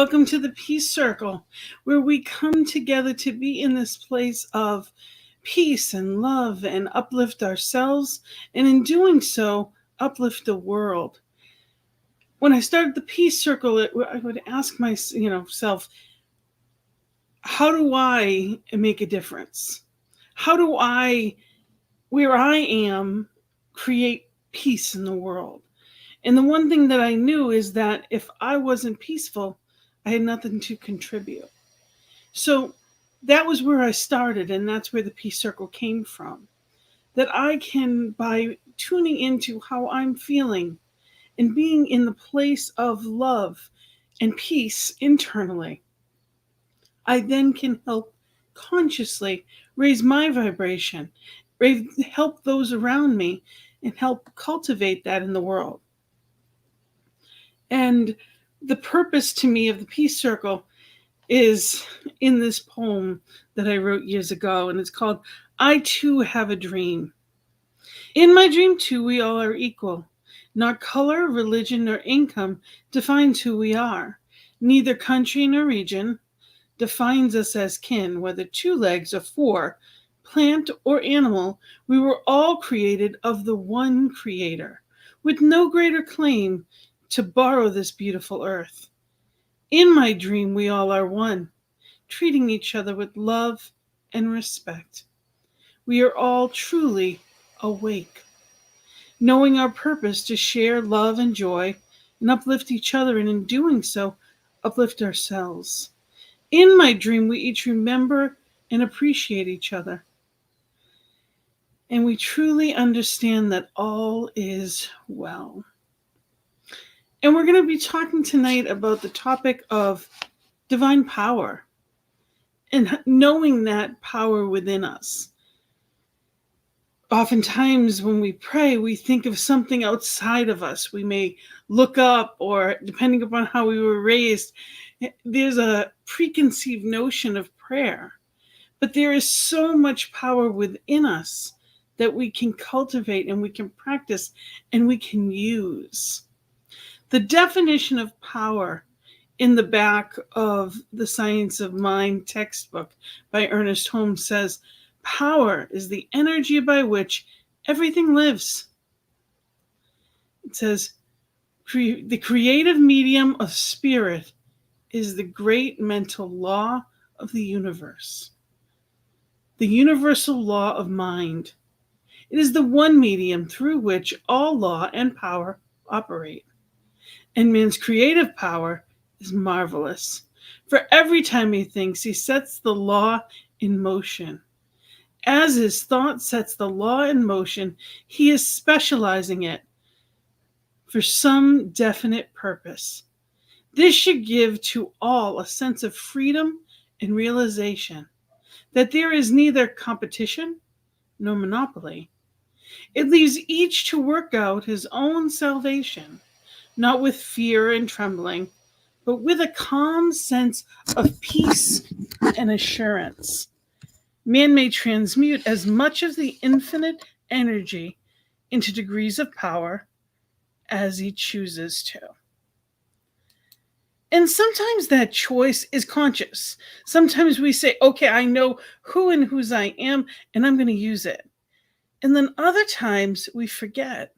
Welcome to the Peace Circle, where we come together to be in this place of peace and love and uplift ourselves, and in doing so, uplift the world. When I started the Peace Circle, I would ask myself, how do I make a difference? How do I, where I am, create peace in the world? And the one thing that I knew is that if I wasn't peaceful, I had nothing to contribute. So that was where I started, and that's where the Peace Circle came from. That I can, by tuning into how I'm feeling and being in the place of love and peace internally, I then can help consciously raise my vibration, help those around me, and help cultivate that in the world. And the purpose to me of the Peace Circle is in this poem that I wrote years ago, and it's called I Too Have a Dream. In my dream too, we all are equal. Not color, religion, nor income defines who we are. Neither country nor region defines us as kin, whether 2 legs or 4, plant or animal. We were all created of the one Creator, with no greater claim to borrow this beautiful earth. In my dream, we all are one, treating each other with love and respect. We are all truly awake, knowing our purpose to share love and joy and uplift each other, and in doing so, uplift ourselves. In my dream, we each remember and appreciate each other. And we truly understand that all is well. And we're going to be talking tonight about the topic of divine power and knowing that power within us. Oftentimes when we pray, we think of something outside of us. We may look up, or depending upon how we were raised, there's a preconceived notion of prayer. But there is so much power within us that we can cultivate and we can practice and we can use. The definition of power in the back of the Science of Mind textbook by Ernest Holmes says, power is the energy by which everything lives. It says, the creative medium of spirit is the great mental law of the universe. The universal law of mind. It is the one medium through which all law and power operate. And man's creative power is marvelous. For every time he thinks, he sets the law in motion. As his thought sets the law in motion, he is specializing it for some definite purpose. This should give to all a sense of freedom and realization that there is neither competition nor monopoly. It leaves each to work out his own salvation, not with fear and trembling, but with a calm sense of peace and assurance. Man may transmute as much of the infinite energy into degrees of power as he chooses to. And sometimes that choice is conscious. Sometimes we say, okay, I know who and whose I am, and I'm going to use it. And then other times we forget.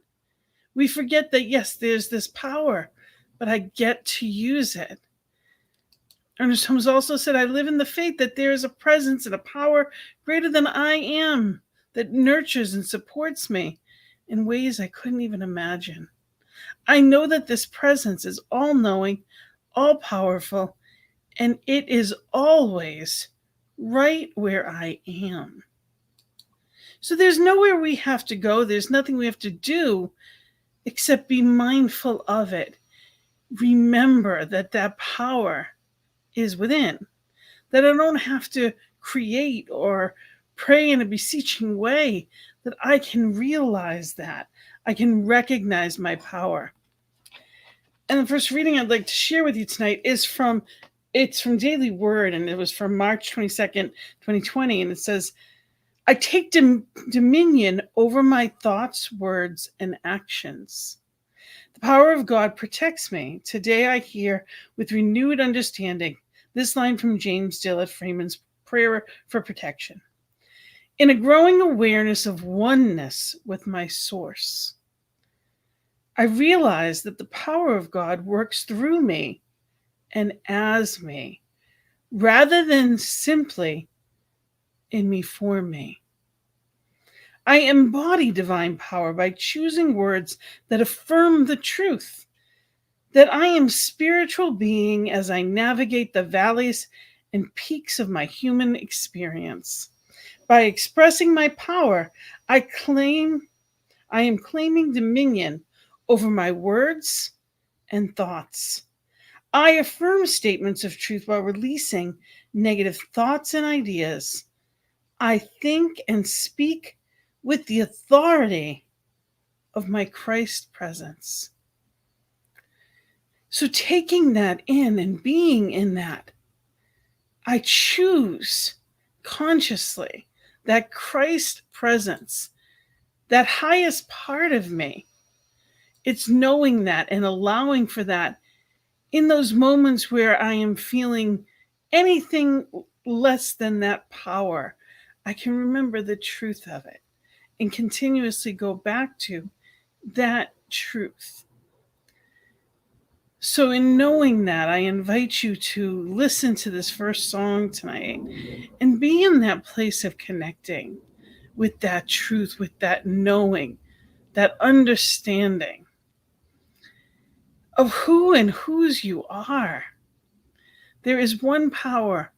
We forget that, yes, there's this power, but I get to use it. Ernest Holmes also said, I live in the faith that there is a presence and a power greater than I am that nurtures and supports me in ways I couldn't even imagine. I know that this presence is all-knowing, all-powerful, and it is always right where I am. So there's nowhere we have to go. There's nothing we have to do except be mindful of it. Remember that that power is within, that I don't have to create or pray in a beseeching way, that I can realize that. I can recognize my power. And the first reading I'd like to share with you tonight is from Daily Word, and it was from March 22nd, 2020, and it says, I take dominion over my thoughts, words, and actions. The power of God protects me. Today I hear with renewed understanding this line from James Dillard Freeman's prayer for protection. In a growing awareness of oneness with my source, I realize that the power of God works through me and as me, rather than simply in me for me. I embody divine power by choosing words that affirm the truth that I am spiritual being as I navigate the valleys and peaks of my human experience. By expressing my power, I am claiming dominion over my words and thoughts. I affirm statements of truth while releasing negative thoughts and ideas. I think and speak with the authority of my Christ presence. So taking that in and being in that, I choose consciously that Christ presence, that highest part of me. It's knowing that and allowing for that in those moments where I am feeling anything less than that power. I can remember the truth of it and continuously go back to that truth. So in knowing that, I invite you to listen to this first song tonight and be in that place of connecting with that truth, with that knowing, that understanding of who and whose you are. There is one power,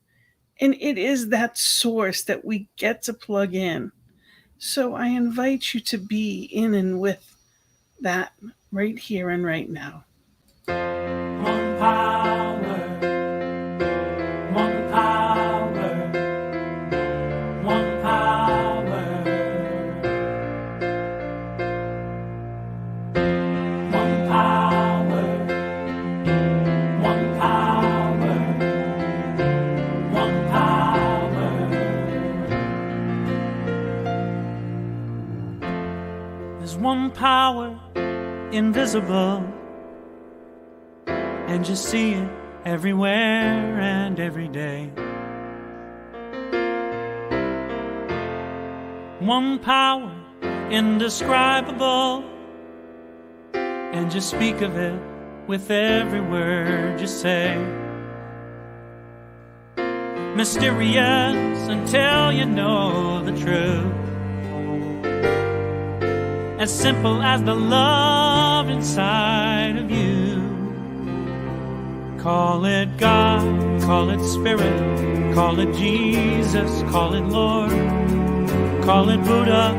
and it is that source that we get to plug in. So I invite you to be in and with that right here and right now. One power, one power, one power, one power, one power, one power. There's one power invisible, and you see it everywhere and every day. One power indescribable, and you speak of it with every word you say. Mysterious until you know the truth, as simple as the love inside of you. Call it God, call it Spirit, call it Jesus, call it Lord, call it Buddha,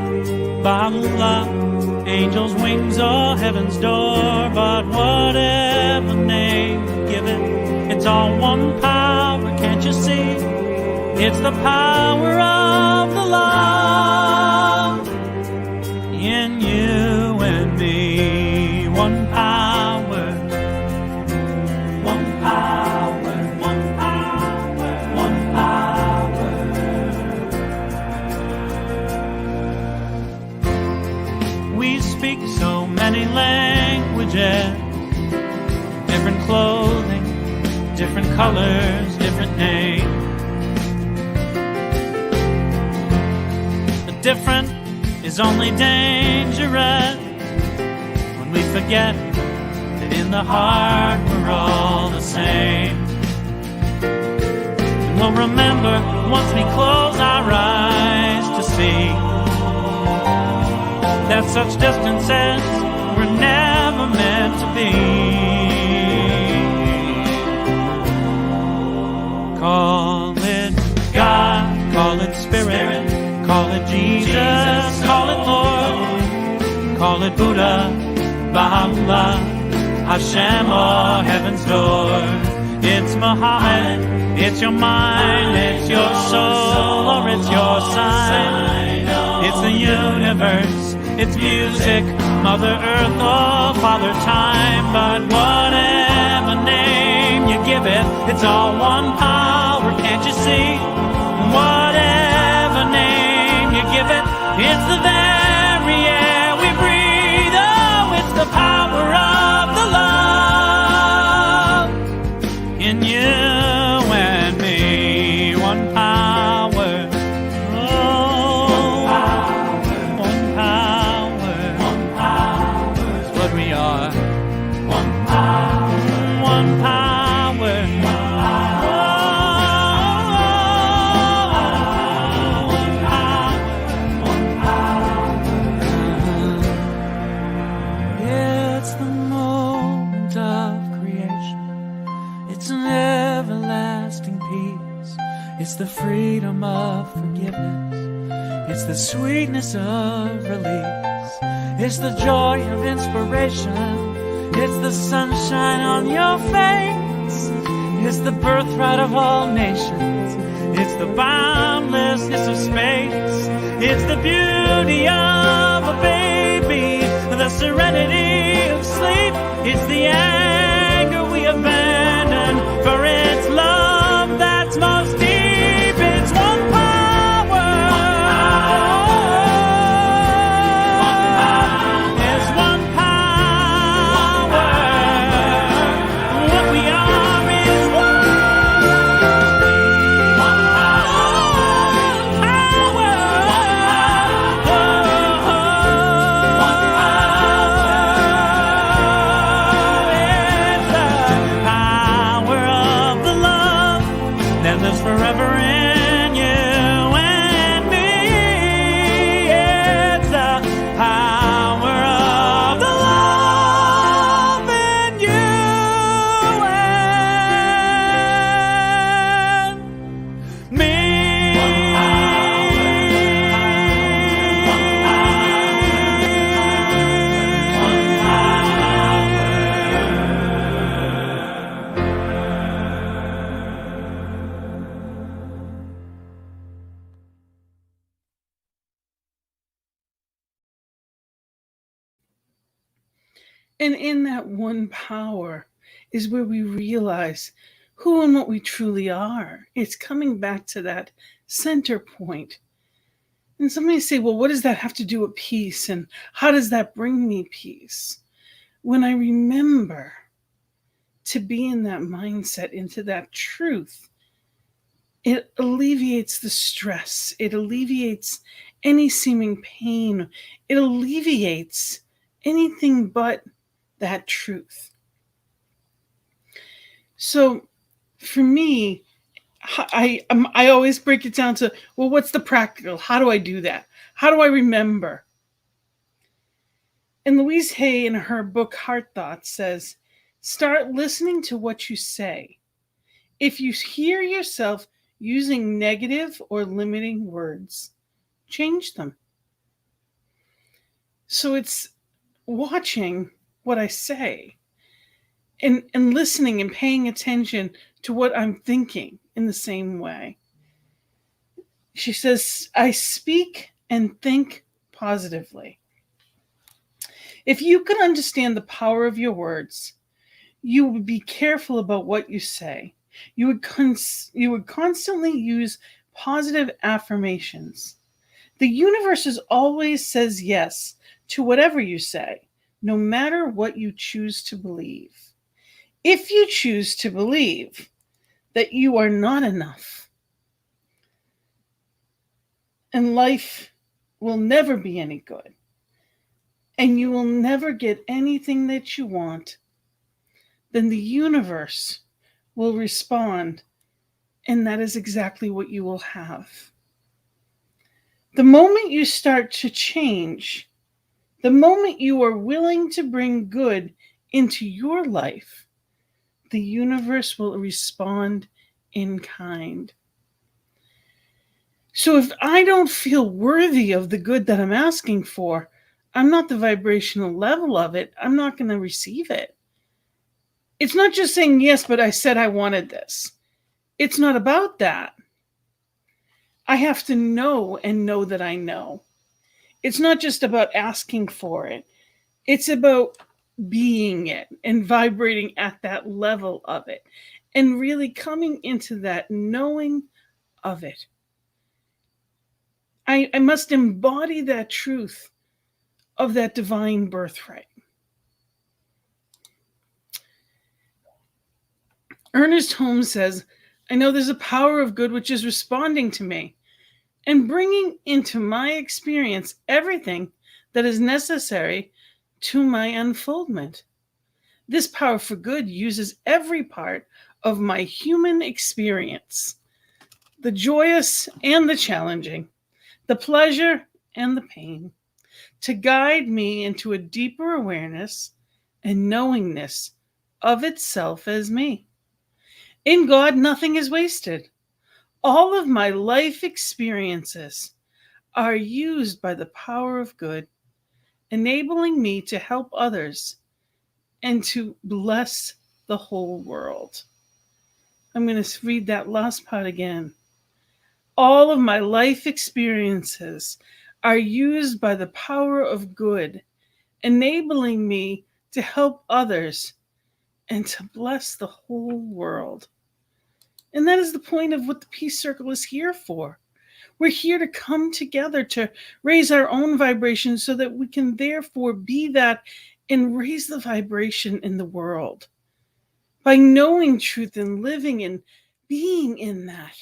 Baha'u'llah, angels' wings or heaven's door. But whatever name you give it, it's all one power, can't you see? It's the power of the love in you and me. One power, one power, one power, one power. We speak so many languages, different clothing, different colors, different names. The different is only dangerous when we forget that in the heart we're all the same. And we'll remember once we close our eyes to see that such distances were never meant to be. Call it God, call it Spirit, call it Jesus, call it Lord, call it Buddha, Baha'u'llah, Hashem or heaven's door. It's Muhammad, it's your mind, it's your soul, or it's your sign. It's the universe, it's music, Mother Earth or Father Time. But whatever name you give it, it's all one power, can't you see? Whatever name you give it, it's the very air we breathe. Oh, it's the power of sweetness of release. It's the joy of inspiration. It's the sunshine on your face. It's the birthright of all nations. It's the boundlessness of space. It's the beauty of a baby, the serenity of sleep. It's the anger we abandon, for it's love that's most deep. It's one power. It's one power. What we are is one forever in you and me. It's the power of the love in you and me. And in that one power is where we realize who and what we truly are. It's coming back to that center point. And somebody say, well, what does that have to do with peace? And how does that bring me peace? When I remember to be in that mindset, into that truth, it alleviates the stress. It alleviates any seeming pain. It alleviates anything but that truth. So for me, I always break it down to, well, what's the practical? How do I do that? How do I remember? And Louise Hay in her book Heart Thoughts says, start listening to what you say. If you hear yourself using negative or limiting words, change them. So it's watching what I say and listening and paying attention to what I'm thinking in the same way. She says, I speak and think positively. If you could understand the power of your words, you would be careful about what you say. You would constantly use positive affirmations. The universe always says yes to whatever you say, no matter what you choose to believe. If you choose to believe that you are not enough and life will never be any good and you will never get anything that you want, then the universe will respond, and that is exactly what you will have. The moment you start to change, the moment you are willing to bring good into your life, the universe will respond in kind. So if I don't feel worthy of the good that I'm asking for, I'm not the vibrational level of it, I'm not going to receive it. It's not just saying, yes, but I said I wanted this. It's not about that. I have to know and know that I know. It's not just about asking for it. It's about being it and vibrating at that level of it and really coming into that knowing of it. I must embody that truth of that divine birthright. Ernest Holmes says, I know there's a power of good which is responding to me and bringing into my experience everything that is necessary to my unfoldment. This power for good uses every part of my human experience, the joyous and the challenging, the pleasure and the pain, to guide me into a deeper awareness and knowingness of itself as me. In God, nothing is wasted. All of my life experiences are used by the power of good, enabling me to help others and to bless the whole world. I'm going to read that last part again. All of my life experiences are used by the power of good, enabling me to help others and to bless the whole world. And that is the point of what the Peace Circle is here for. We're here to come together to raise our own vibration so that we can therefore be that and raise the vibration in the world. By knowing truth and living and being in that,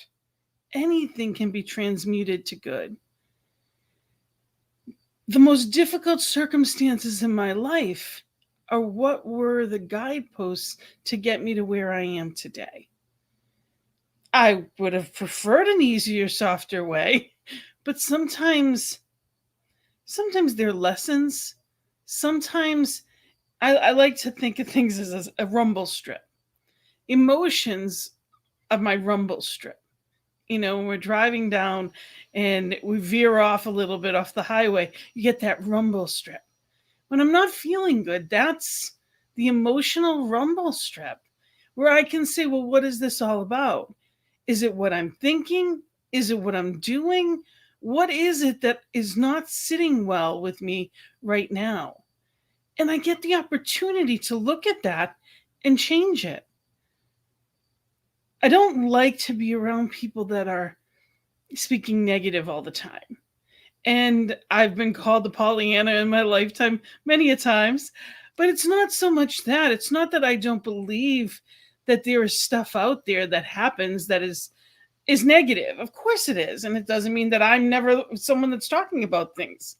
anything can be transmuted to good. The most difficult circumstances in my life are what were the guideposts to get me to where I am today. I would have preferred an easier, softer way, but sometimes they're lessons. Sometimes I like to think of things as a rumble strip. Emotions of my rumble strip. When we're driving down and we veer off a little bit off the highway, you get that rumble strip. When I'm not feeling good, that's the emotional rumble strip where I can say, well, what is this all about? Is it what I'm thinking? Is it what I'm doing? What is it that is not sitting well with me right now? And I get the opportunity to look at that and change it. I don't like to be around people that are speaking negative all the time. And I've been called the Pollyanna in my lifetime many a times, but it's not so much that. It's not that I don't believe that there is stuff out there that happens that is negative. Of course it is. And it doesn't mean that I'm never someone that's talking about things.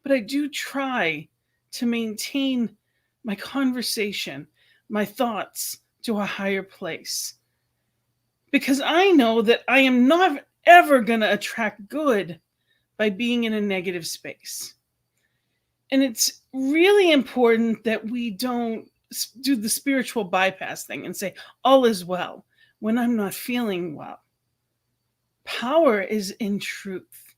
But I do try to maintain my conversation, my thoughts to a higher place. Because I know that I am not ever going to attract good by being in a negative space. And it's really important that we don't do the spiritual bypass thing and say, all is well, when I'm not feeling well. Power is in truth.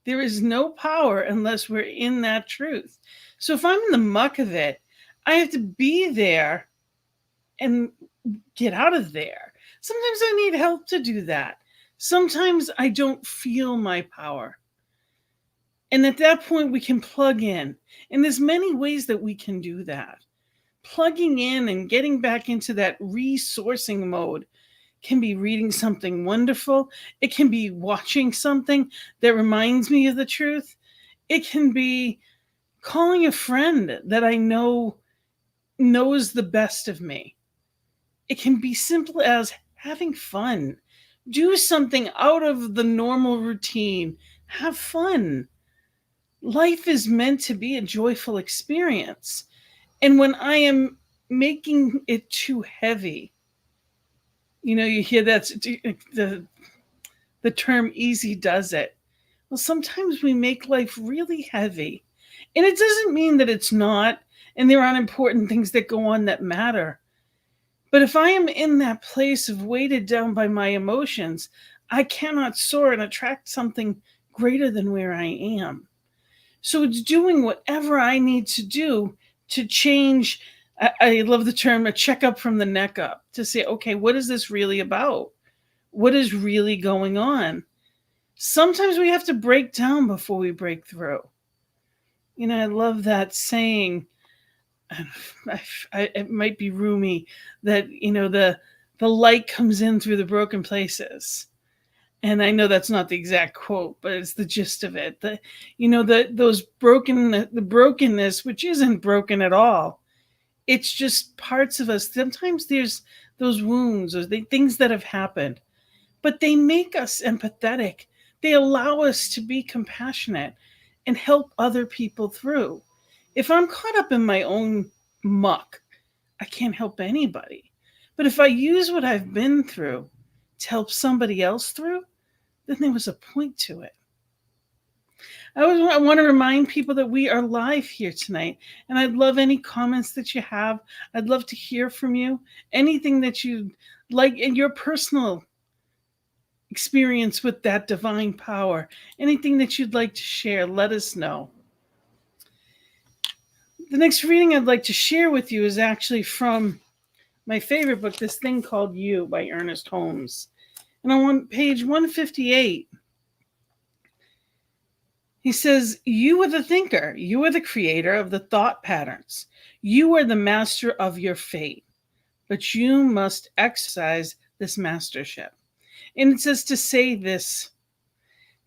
There is no power unless we're in that truth. So if I'm in the muck of it, I have to be there and get out of there. Sometimes I need help to do that. Sometimes I don't feel my power. And at that point, we can plug in. And there's many ways that we can do that. Plugging in and getting back into that resourcing mode can be reading something wonderful. It can be watching something that reminds me of the truth. It can be calling a friend that I know knows the best of me. It can be simple as having fun. Do something out of the normal routine. Have fun. Life is meant to be a joyful experience. And when I am making it too heavy, you hear that's the term easy does it. Well, sometimes we make life really heavy. And it doesn't mean that it's not, and there aren't important things that go on that matter. But if I am in that place of weighted down by my emotions, I cannot soar and attract something greater than where I am. So it's doing whatever I need to do to change. I love the term, a checkup from the neck up, to say, okay, what is this really about? What is really going on? Sometimes we have to break down before we break through. I love that saying. It might be Rumi that the light comes in through the broken places, and I know that's not the exact quote, but it's the gist of it. The brokenness, which isn't broken at all. It's just parts of us. Sometimes there's those wounds or things that have happened, but they make us empathetic. They allow us to be compassionate and help other people through. If I'm caught up in my own muck, I can't help anybody. But if I use what I've been through to help somebody else through, then there was a point to it. I want to remind people that we are live here tonight, and I'd love any comments that you have. I'd love to hear from you. Anything that you'd like in your personal experience with that divine power. Anything that you'd like to share, let us know. The next reading I'd like to share with you is actually from my favorite book, this thing called You by Ernest Holmes. And on page 158, he says, you are the thinker. You are the creator of the thought patterns. You are the master of your fate. But you must exercise this mastership. And it says to say this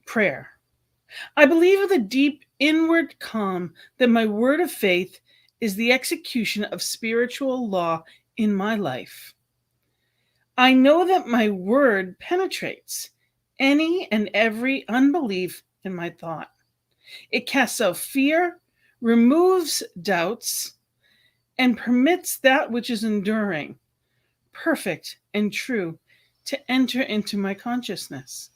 prayer. I believe with a deep inward calm that my word of faith is the execution of spiritual law in my life. I know that my word penetrates any and every unbelief in my thought. It casts out fear, removes doubts, and permits that which is enduring, perfect, and true to enter into my consciousness.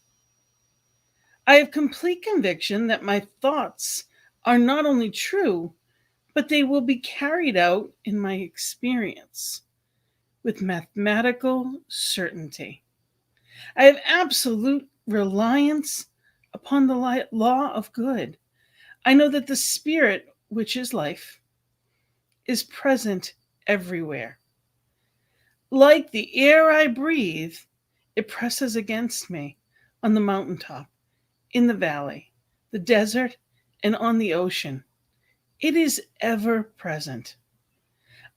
I have complete conviction that my thoughts are not only true, but they will be carried out in my experience with mathematical certainty. I have absolute reliance upon the law of good. I know that the spirit, which is life, is present everywhere. Like the air I breathe, it presses against me on the mountaintop, in the valley, the desert, and on the ocean. It is ever present.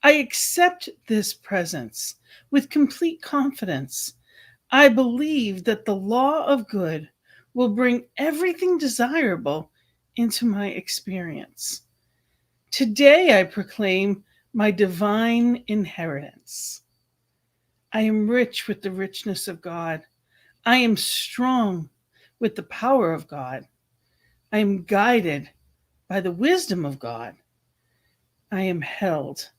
I accept this presence with complete confidence. I believe that the law of good will bring everything desirable into my experience. Today I proclaim my divine inheritance. I am rich with the richness of God. I am strong with the power of God. I am guided by the wisdom of God. I am held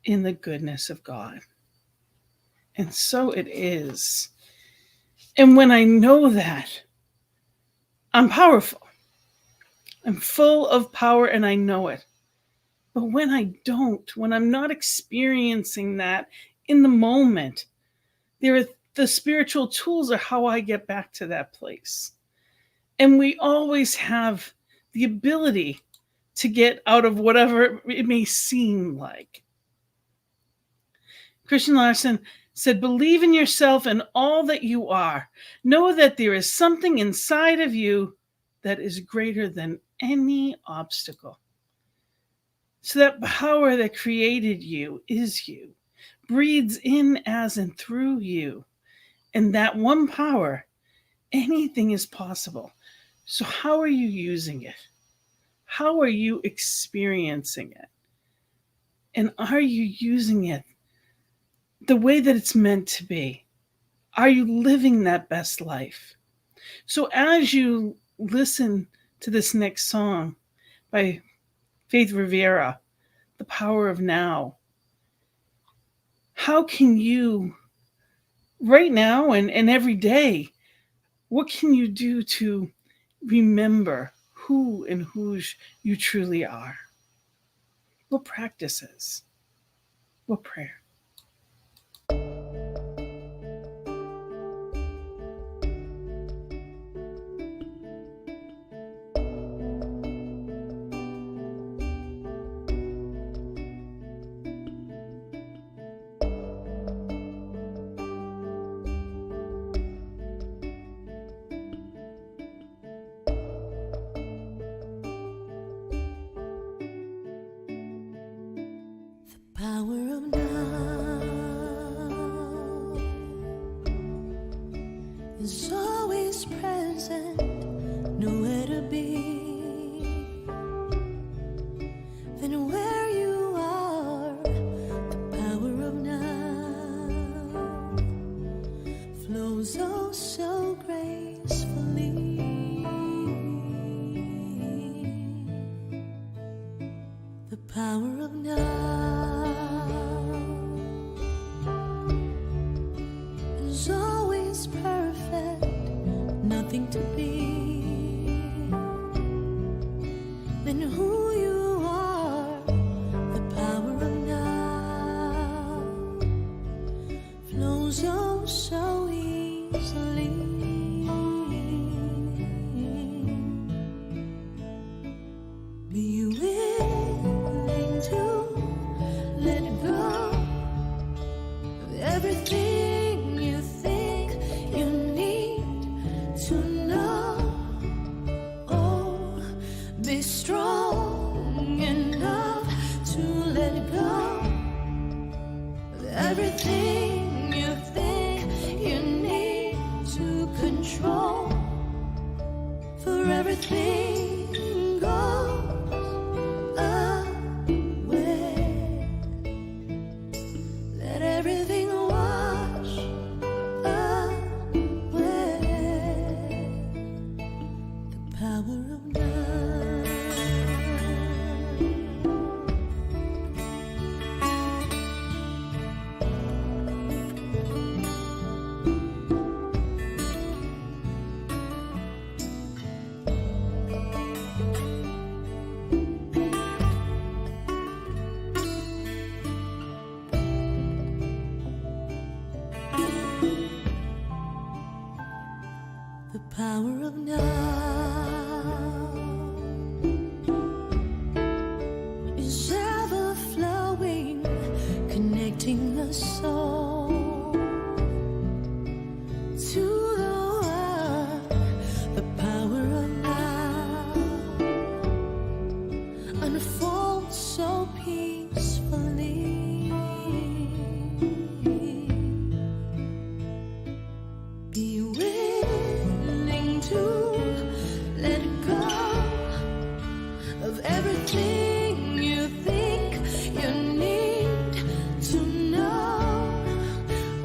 in the goodness of God. And so it is. And when I know that, I'm powerful. I'm full of power and I know it. But when I don't, when I'm not experiencing that in the moment, the spiritual tools are how I get back to that place. And we always have the ability to get out of whatever it may seem like. Christian Larson said, believe in yourself and all that you are. Know that there is something inside of you that is greater than any obstacle. So that power that created you is you, breathes in as and through you. And that one power, anything is possible. So how are you using it? How are you experiencing it? And are you using it the way that it's meant to be? Are you living that best life? So as you listen to this next song by Faith Rivera, The Power of Now, how can you, right now and every day, what can you do to remember who and whose you truly are? What practices? What prayer? Power of now is always present, nowhere to be than where you are. The power of now flows oh so gracefully. The power of now is always perfect, nothing to be than who you are. The power of now flows oh so easily. Be willing to let go of everything you think you need to know. Oh, be strong enough to let go of everything you think you need to control. For everything goes away. Let everything wash away. The power of now. The power of now is ever flowing, connecting the soul to the world. The power of now unfolds so peacefully. Be willing to let go of everything you think you need to know.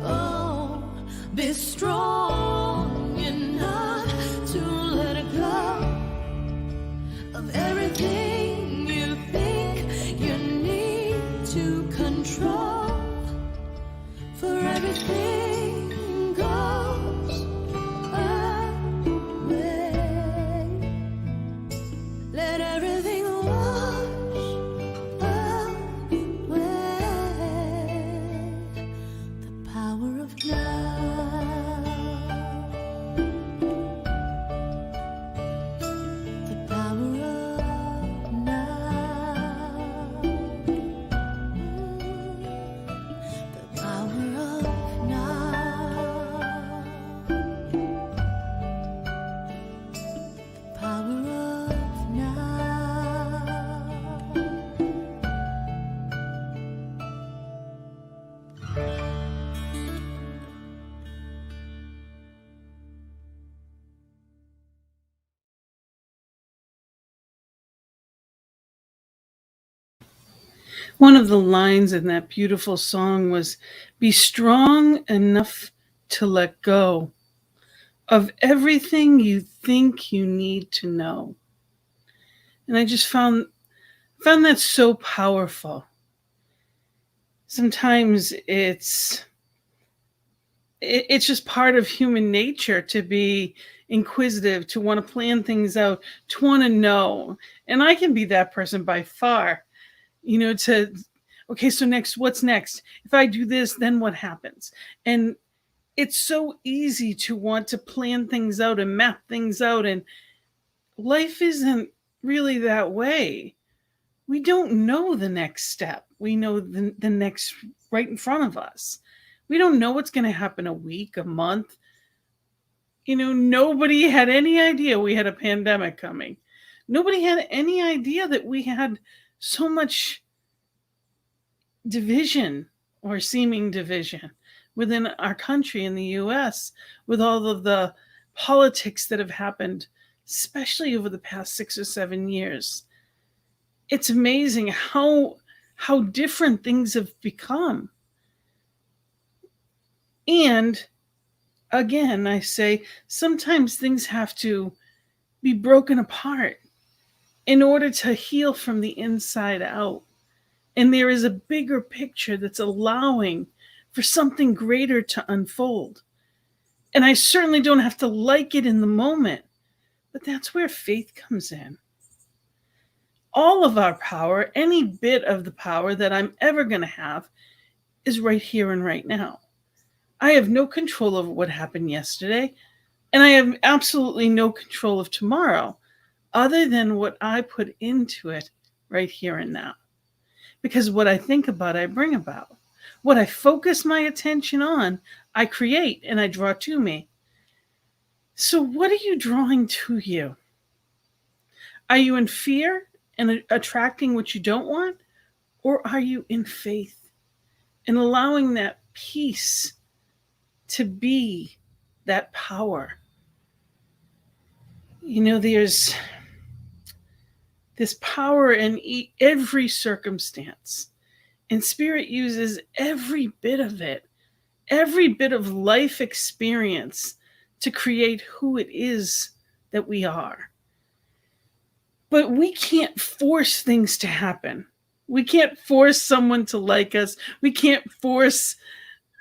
Oh, be strong enough to let go of everything you think you need to control. For everything goes away. Let everything wash away. The power of now. The power of now. The power of now. The power of now. One of the lines in that beautiful song was, "Be strong enough to let go of everything you think you need to know." And I just found that so powerful. Sometimes it's just part of human nature to be inquisitive, to want to plan things out, to want to know. And I can be that person by far. To, okay, so next, what's next? If I do this, then what happens? And it's so easy to want to plan things out and map things out. And life isn't really that way. We don't know the next step. We know the next right in front of us. We don't know what's going to happen a week, a month. Nobody had any idea we had a pandemic coming. Nobody had any idea that we had so much division or seeming division within our country in the US, with all of the politics that have happened, especially over the past 6 or 7 years. It's amazing how different things have become. And again, I say sometimes things have to be broken apart in order to heal from the inside out. And there is a bigger picture that's allowing for something greater to unfold. And I certainly don't have to like it in the moment, but that's where faith comes in. All of our power, any bit of the power that I'm ever going to have, is right here and right now. I have no control over what happened yesterday, and I have absolutely no control of tomorrow. other than what I put into it right here and now. Because what I think about, I bring about. What I focus my attention on, I create and I draw to me. So, what are you drawing to you? Are you in fear and attracting what you don't want? Or are you in faith and allowing that peace to be that power? You know, there's this power in every circumstance, and Spirit uses every bit of it, every bit of life experience to create who it is that we are. But we can't force things to happen. We can't force someone to like us. We can't force,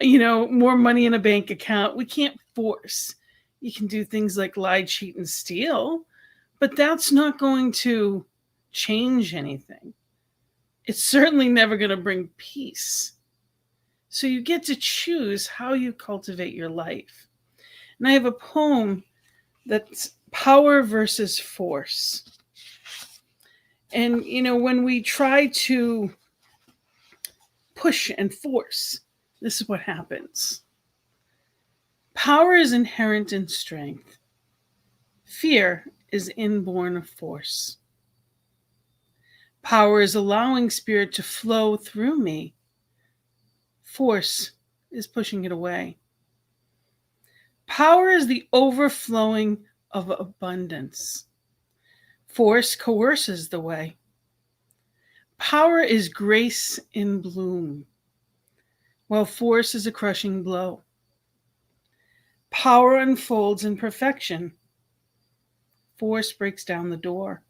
more money in a bank account. We can't force. You can do things like lie, cheat, and steal, but that's not going to change anything. It's certainly never going to bring peace. So you get to choose how you cultivate your life. And I have a poem that's power versus force. And, when we try to push and force, this is what happens. Power is inherent in strength. Fear is inborn of force. Power is allowing Spirit to flow through me. Force is pushing it away. Power is the overflowing of abundance. Force coerces the way. Power is grace in bloom, while force is a crushing blow. Power unfolds in perfection. Force breaks down the door.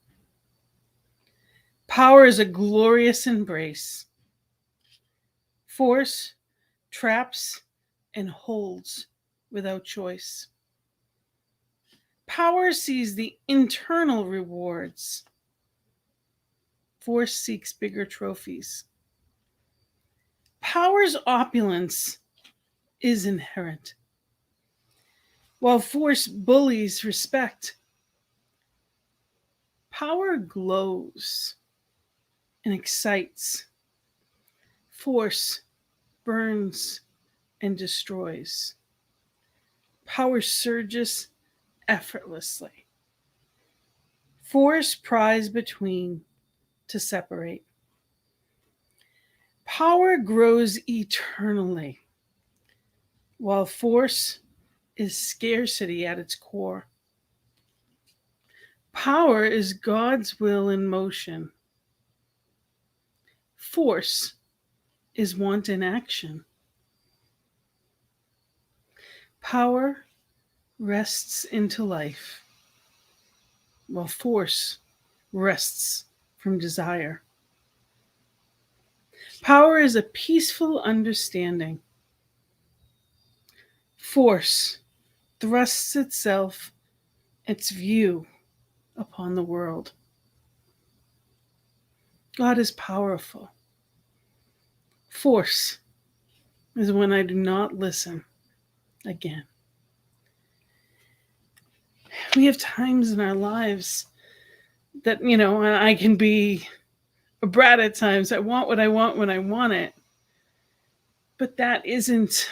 Power is a glorious embrace. Force traps and holds without choice. Power sees the internal rewards. Force seeks bigger trophies. Power's opulence is inherent, while force bullies respect. Power glows and excites. Force burns and destroys. Power surges effortlessly. Force pries between to separate. Power grows eternally, while force is scarcity at its core. Power is God's will in motion. Force is want in action. Power rests into life, while force rests from desire. Power is a peaceful understanding. Force thrusts its view upon the world. God is powerful. Force is when I do not listen again. We have times in our lives that, I can be a brat at times. I want what I want when I want it. But that isn't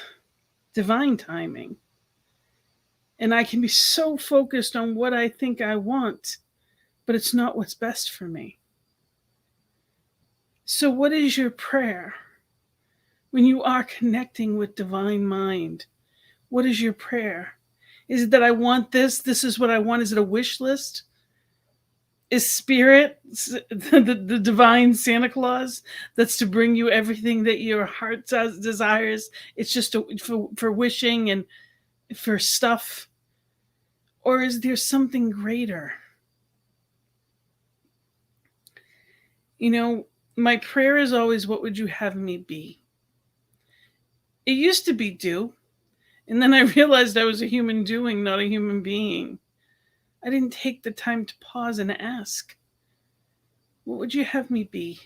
divine timing. And I can be so focused on what I think I want, but it's not what's best for me. So what is your prayer when you are connecting with divine mind? What is your prayer? Is it that I want this? This is what I want. Is it a wish list? Is Spirit the divine Santa Claus that's to bring you everything that your heart desires? It's just for wishing and for stuff? Or is there something greater? My prayer is always, what would you have me be? It used to be do. And then I realized I was a human doing, not a human being. I didn't take the time to pause and ask, what would you have me be?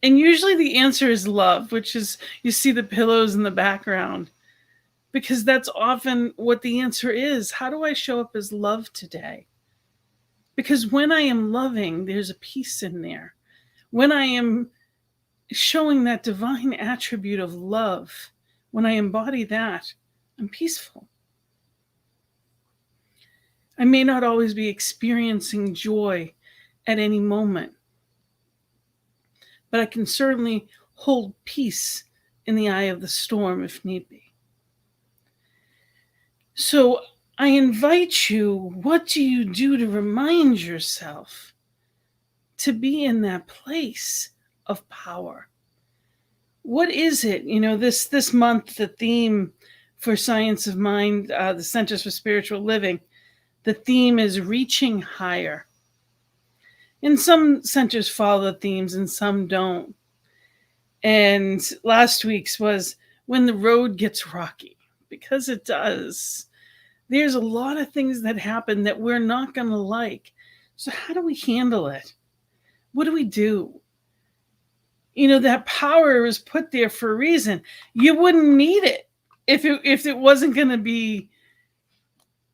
And usually the answer is love, which is, you see the pillows in the background, because that's often what the answer is. How do I show up as love today? Because when I am loving, there's a peace in there. When I am showing that divine attribute of love, when I embody that, I'm peaceful. I may not always be experiencing joy at any moment, but I can certainly hold peace in the eye of the storm if need be. So I invite you, what do you do to remind yourself to be in that place of power? What is it? This month, the theme for Science of Mind, the Centers for Spiritual Living, the theme is reaching higher. And some centers follow the themes and some don't. And last week's was when the road gets rocky, because it does. There's a lot of things that happen that we're not going to like. So how do we handle it? What do we do? That power is put there for a reason. You wouldn't need it if it wasn't going to be,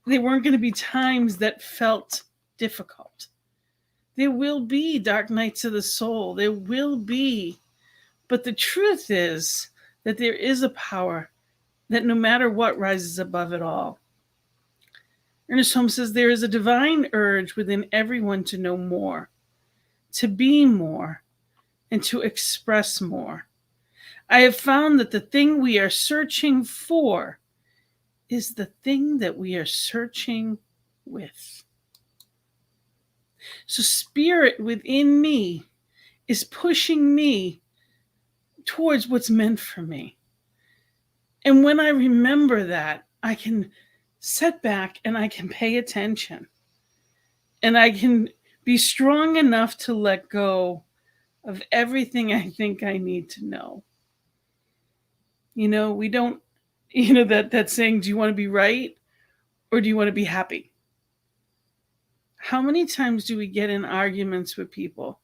there weren't going to be times that felt difficult. There will be dark nights of the soul. There will be. But the truth is that there is a power that no matter what rises above it all. Ernest Holmes says there is a divine urge within everyone to know more, to be more, and to express more. I have found that the thing we are searching for is the thing that we are searching with. So spirit within me is pushing me towards what's meant for me. And when I remember that, I can sit back and I can pay attention. And I can be strong enough to let go of everything I think I need to know. We don't, that saying, do you want to be right or do you want to be happy? How many times do we get in arguments with people,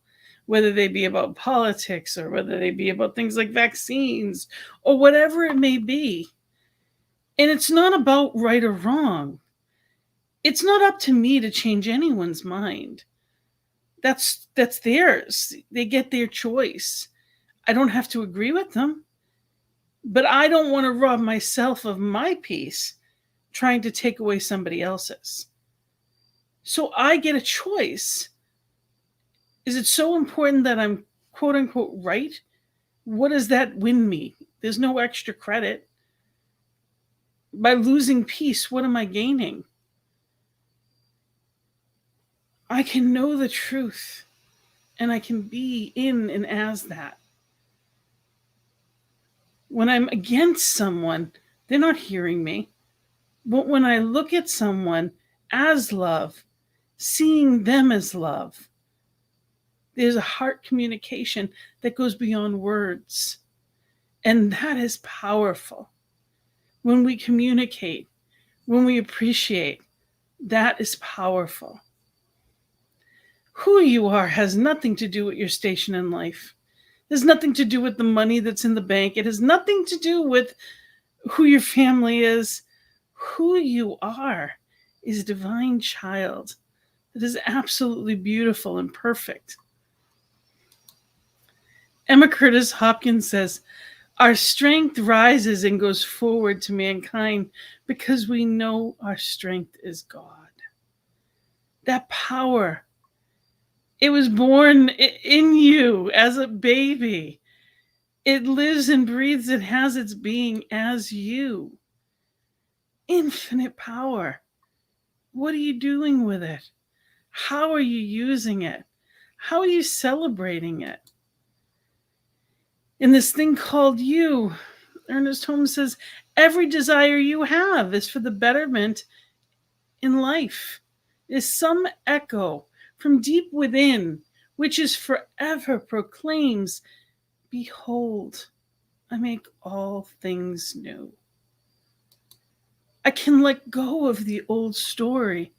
whether they be about politics or whether they be about things like vaccines or whatever it may be? And it's not about right or wrong. It's not up to me to change anyone's mind. That's theirs. They get their choice. I don't have to agree with them. But I don't want to rob myself of my peace trying to take away somebody else's. So I get a choice. Is it so important that I'm quote unquote right? What does that win me? There's no extra credit. By losing peace, what am I gaining? I can know the truth and I can be in and as that. When I'm against someone, they're not hearing me. But when I look at someone as love, seeing them as love, there's a heart communication that goes beyond words. And that is powerful. When we communicate, when we appreciate, that is powerful. Who you are has nothing to do with your station in life. There's nothing to do with the money that's in the bank. It has nothing to do with who your family is. Who you are is a divine child that is absolutely beautiful and perfect. Emma Curtis Hopkins says, our strength rises and goes forward to mankind because we know our strength is God. That power, it was born in you as a baby. It lives and breathes and has its being as you. Infinite power. What are you doing with it? How are you using it? How are you celebrating it? In this thing called you, Ernest Holmes says, every desire you have is for the betterment in life. It is some echo from deep within, which is forever proclaims, behold, I make all things new. I can let go of the old story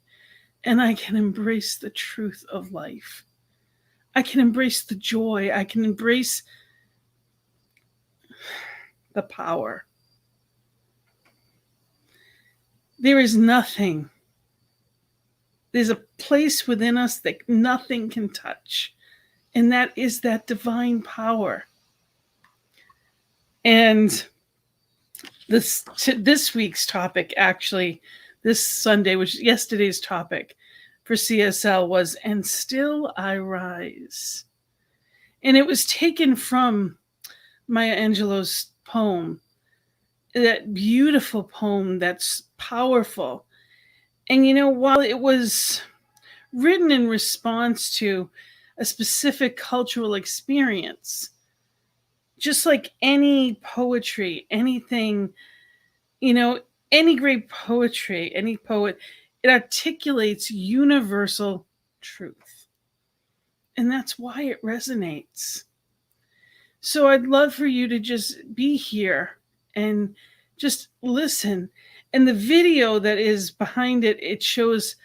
and I can embrace the truth of life. I can embrace the joy. I can embrace the power. There is nothing There's a place within us that nothing can touch, and that is that divine power. And this week's topic, actually, this Sunday, which yesterday's topic for CSL was, "And Still I Rise." And it was taken from Maya Angelou's poem, that beautiful poem that's powerful. And while it was written in response to a specific cultural experience, just like any poetry, anything, any great poetry, any poet, it articulates universal truth. And that's why it resonates. So I'd love for you to just be here and just listen. And the video that is behind it, it shows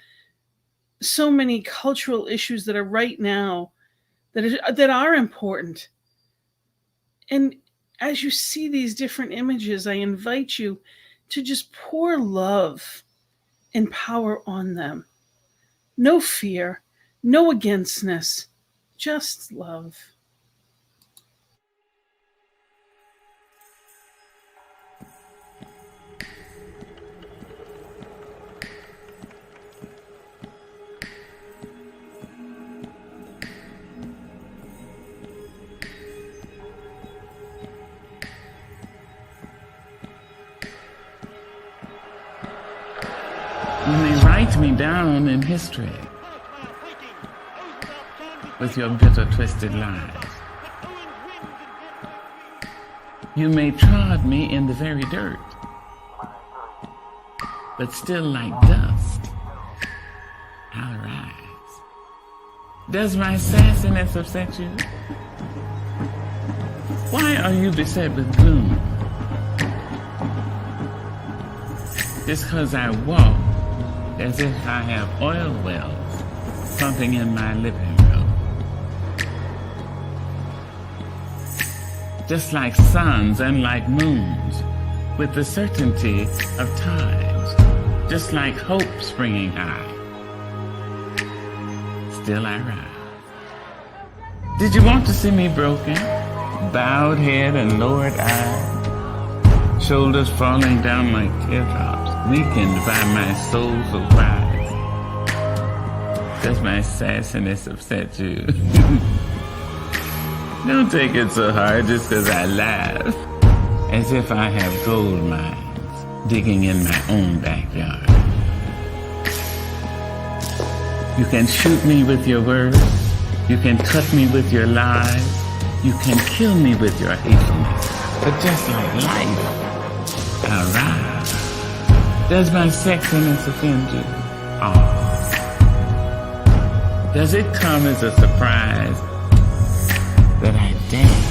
so many cultural issues that are right now that are important. And as you see these different images, I invite you to just pour love and power on them. No fear, no againstness, just love. You may write me down in history with your bitter, twisted lies. You may trod me in the very dirt, but still like dust, I'll rise. Does my sassiness upset you? Why are you beset with gloom? Just 'cause I walk as if I have oil wells pumping in my living room. Just like suns and like moons, with the certainty of times, just like hope springing high, still I rise. Did you want to see me broken, bowed head and lowered eye, shoulders falling down like teardrops, weakened by my soul's surprise? Does my sassiness upset you? Don't take it so hard just 'cause I laugh, as if I have gold mines digging in my own backyard. You can shoot me with your words, you can cut me with your lies, you can kill me with your hatefulness, but just like life, I'll rise. Does my sexiness offend you? Oh. Does it come as a surprise that I dance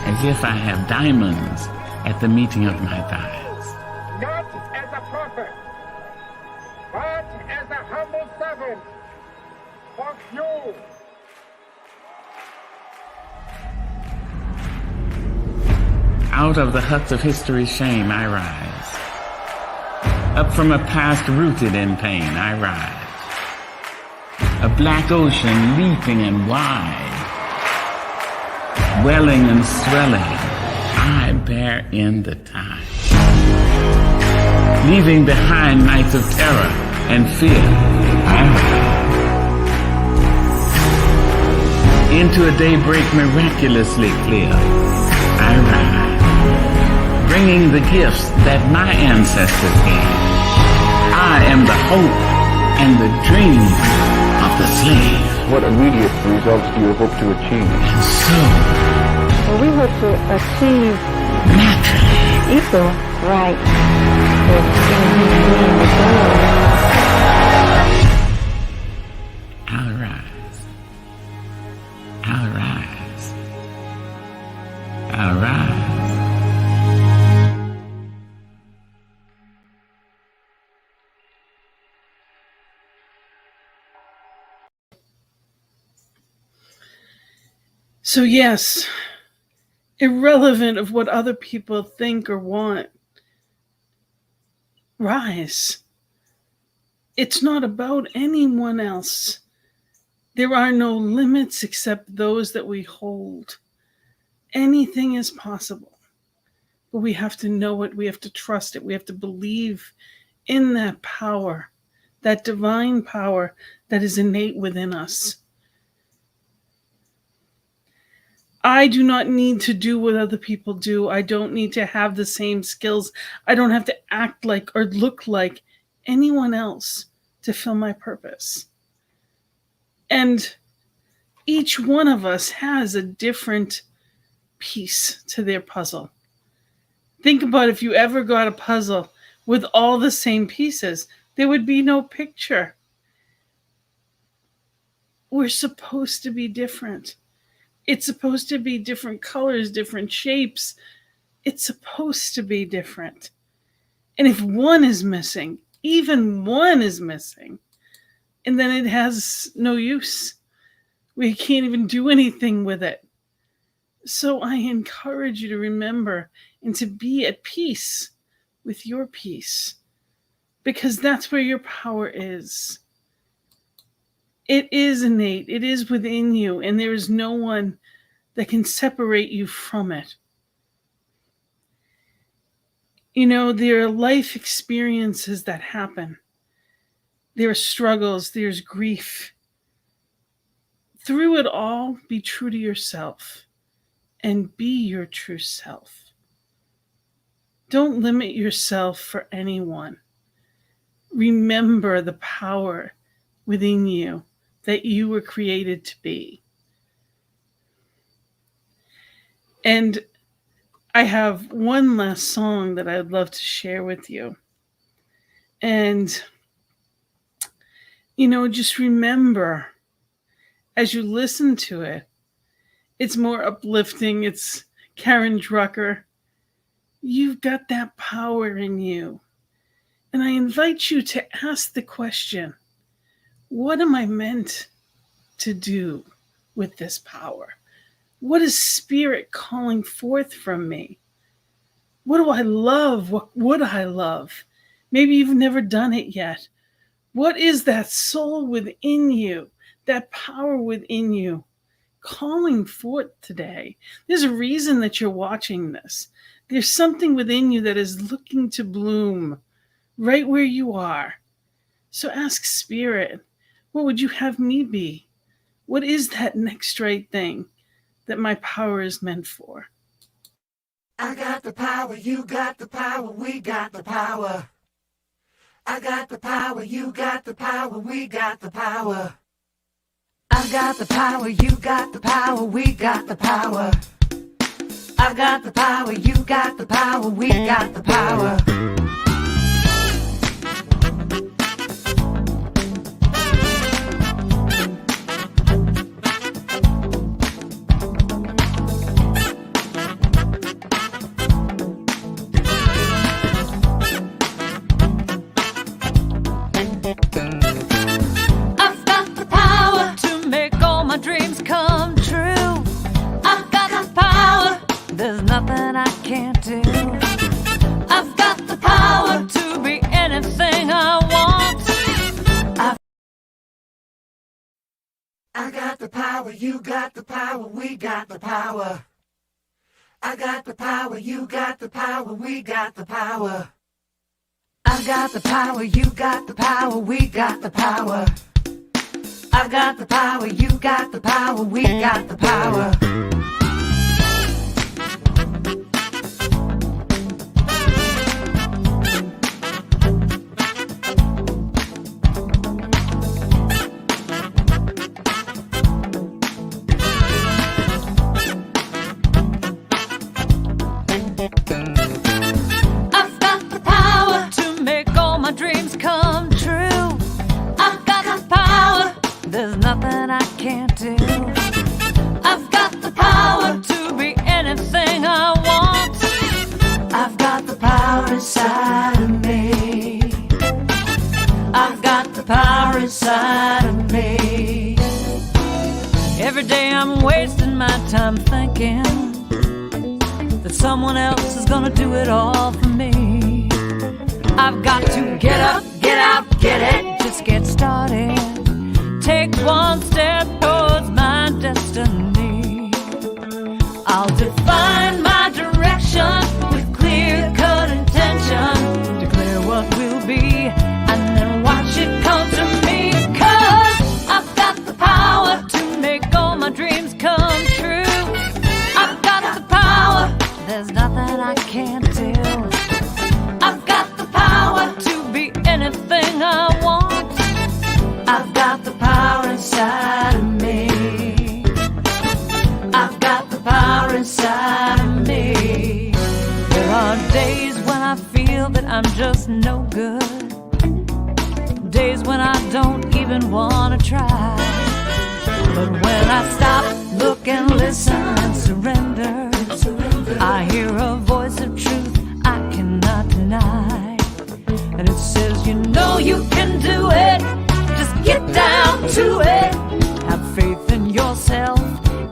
as if I have diamonds at the meeting of my thighs? Not as a prophet, but as a humble servant of you. Out of the huts of history's shame I rise. Up from a past rooted in pain I rise. A black ocean leaping and wide, welling and swelling, I bear in the tide. Leaving behind nights of terror and fear, I rise. Into a daybreak miraculously clear, I rise. Bringing the gifts that my ancestors gave. I am the hope and the dream of the slave. What immediate results do you hope to achieve? And so, We hope to achieve naturally, equal rights with human beings. I'll rise. I'll rise. I'll rise. So yes, irrelevant of what other people think or want, rise. It's not about anyone else. There are no limits except those that we hold. Anything is possible. But we have to know it. We have to trust it. We have to believe in that power, that divine power that is innate within us. I do not need to do what other people do. I don't need to have the same skills. I don't have to act like or look like anyone else to fill my purpose. And each one of us has a different piece to their puzzle. Think about if you ever got a puzzle with all the same pieces, there would be no picture. We're supposed to be different. It's supposed to be different colors, different shapes. It's supposed to be different. And if one is missing, even one is missing, and then it has no use. We can't even do anything with it. So I encourage you to remember and to be at peace with your peace, because that's where your power is. It is innate. It is within you, and there is no one that can separate you from it. You know, there are life experiences that happen. There are struggles. There's grief. Through it all, be true to yourself and be your true self. Don't limit yourself for anyone. Remember the power within you that you were created to be. And I have one last song that I'd love to share with you. And, you know, just remember as you listen to it, it's more uplifting. It's Karen Drucker. You've got that power in you. And I invite you to ask the question, what am I meant to do with this power? What is Spirit calling forth from me? What do I love? What would I love? Maybe you've never done it yet. What is that soul within you, that power within you calling forth today? There's a reason that you're watching this. There's something within you that is looking to bloom right where you are. So ask Spirit, what would you have me be? What is that next right thing that my power is meant for? I got the power, you got the power, we got the power. I got the power, you got the power, we got the power. I got the power, you got the power, we got the power. I got the power, you got the power, we got the power. I've got the power to make all my dreams come true. I've got the power, there's nothing I can't do. I've got the power to be anything I want. I got the power, you got the power, we got the power. I got the power, you got the power, we got the power. I got the power, you got the power, we got the power. I got the power, you got the power, we got the power. I've got the power to make all my dreams come true. I've got the power, there's nothing I can't do. I've got the power to be anything I want. I've got the power inside of me. I've got the power inside of me. Every day I'm wasting my time thinking that someone else is gonna do it all for me. I've got to get up, get out, get it. Just just get started. Take one step towards my destiny. I'll define my direction with clear-cut intention. Declare what will be, and then watch it come to me. 'Cause I've got the power to make all my dreams come true. I've got the power, there's nothing I can't do. I've got the power to be anything I want. I've got the power inside of me. I've got the power inside of me. There are days when I feel that I'm just no good. Days when I don't even want to try. But when I stop, look and listen and surrender, I hear a voice of truth I cannot deny. And it says, you know you can do it. Just get down to it. Have faith in yourself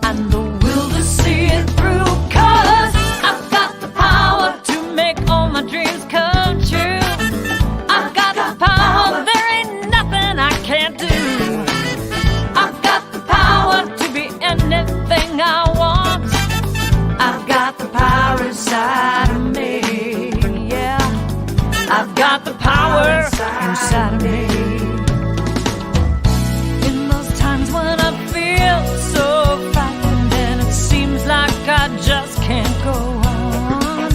and the will to see it through. 'Cause I've got the power to make all my dreams come true. I've got the power, there ain't nothing I can't do. I've got the power to be anything I want. I've got the power inside of me. Yeah, I've got the power inside of me. In those times when I feel so frightened and it seems like I just can't go on,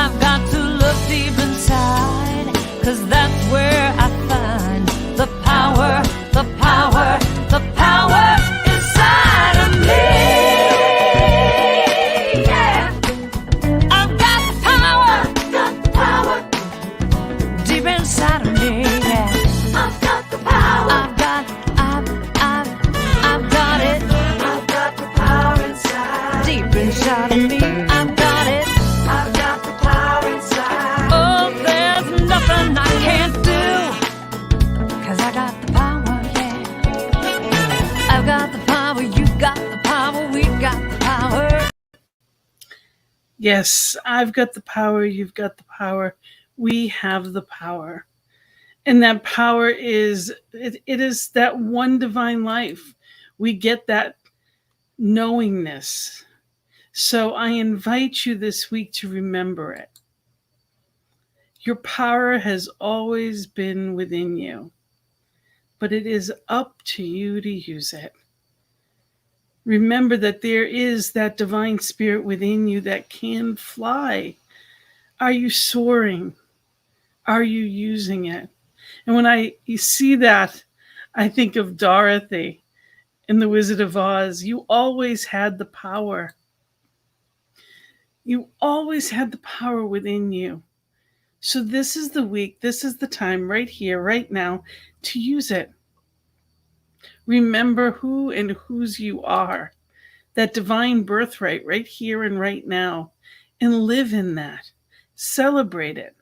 I've got to look deep inside, 'cause that's where I find the power, the power, the power inside of me. Yeah, I've got the power deep inside of me. Yeah, I've got the power. I've got it. I've got the power inside. Deep inside of me. I've got it. I've got the power inside. Oh, there's nothing I can't do. 'Cause I got the power, yeah. I've got the power, you got the power, we got the power. Yes, I've got the power, you've got the power, we have the power. And that power is, it is that one divine life. We get that knowingness. So I invite you this week to remember it. Your power has always been within you, but it is up to you to use it. Remember that there is that divine spirit within you that can fly. Are you soaring? Are you using it? And when you see that, I think of Dorothy in The Wizard of Oz. You always had the power. You always had the power within you. So this is the week, this is the time right here, right now, to use it. Remember who and whose you are. That divine birthright right here and right now. And live in that. Celebrate it.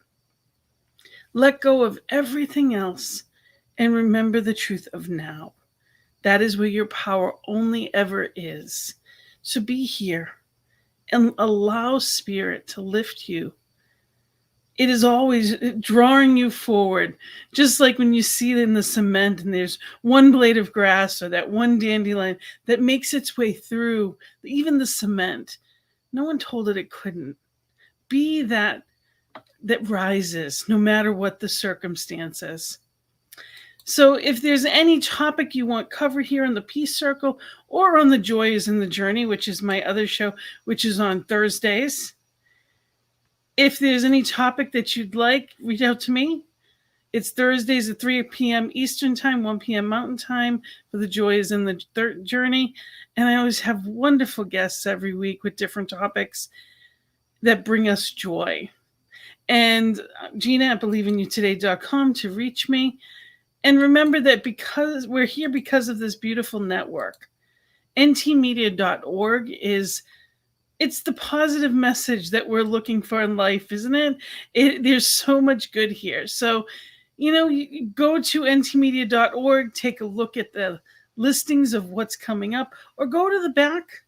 Let go of everything else and remember the truth of now. That is where your power only ever is. So be here and allow Spirit to lift you. It is always drawing you forward, just like when you see it in the cement and there's one blade of grass or that one dandelion that makes its way through even the cement. No one told it it couldn't. Be that rises no matter what the circumstances. So if there's any topic you want covered here on the Peace Circle or on the Joy is in the Journey, which is my other show, which is on Thursdays, if there's any topic that you'd like, reach out to me. It's Thursdays at 3 p.m. Eastern Time, 1 p.m. Mountain Time for the Joy is in the Journey. And I always have wonderful guests every week with different topics that bring us joy. And Gina at believein.you-today.com to reach me. And remember that because we're here because of this beautiful network. ntmedia.org it's the positive message that we're looking for in life, isn't it? There's so much good here. So, you go to ntmedia.org, take a look at the listings of what's coming up, or go to the back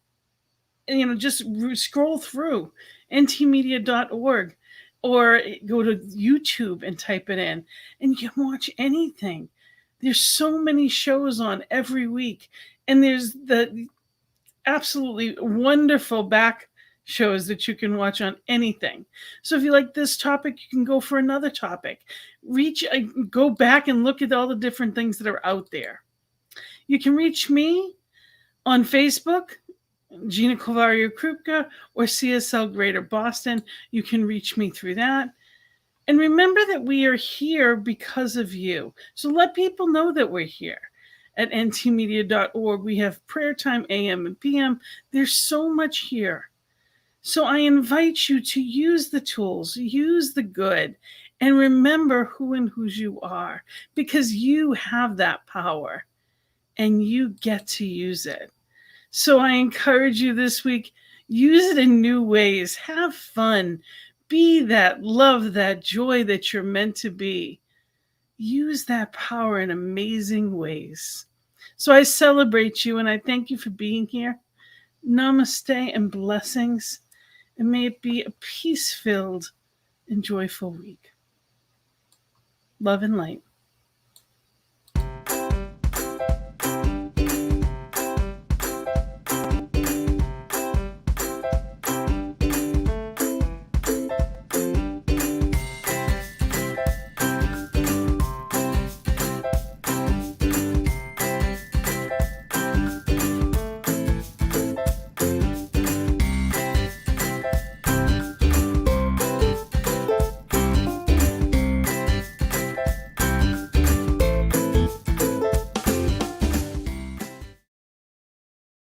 and, just scroll through ntmedia.org, or go to YouTube and type it in, and you can watch anything. There's so many shows on every week, and there's the absolutely wonderful back shows that you can watch on anything. So if you like this topic, you can go for another topic. Go back and look at all the different things that are out there. You can reach me on Facebook, Gina Colvario Krupka, or CSL Greater Boston. You can reach me through that. And remember that we are here because of you. So let people know that we're here. At ntmedia.org, we have prayer time AM and PM. There's so much here. So I invite you to use the tools, use the good, and remember who and whose you are, because you have that power and you get to use it. So I encourage you this week, use it in new ways. Have fun. Be that love, that joy that you're meant to be. Use that power in amazing ways. So I celebrate you and I thank you for being here. Namaste and blessings. And may it be a peace-filled and joyful week. Love and light.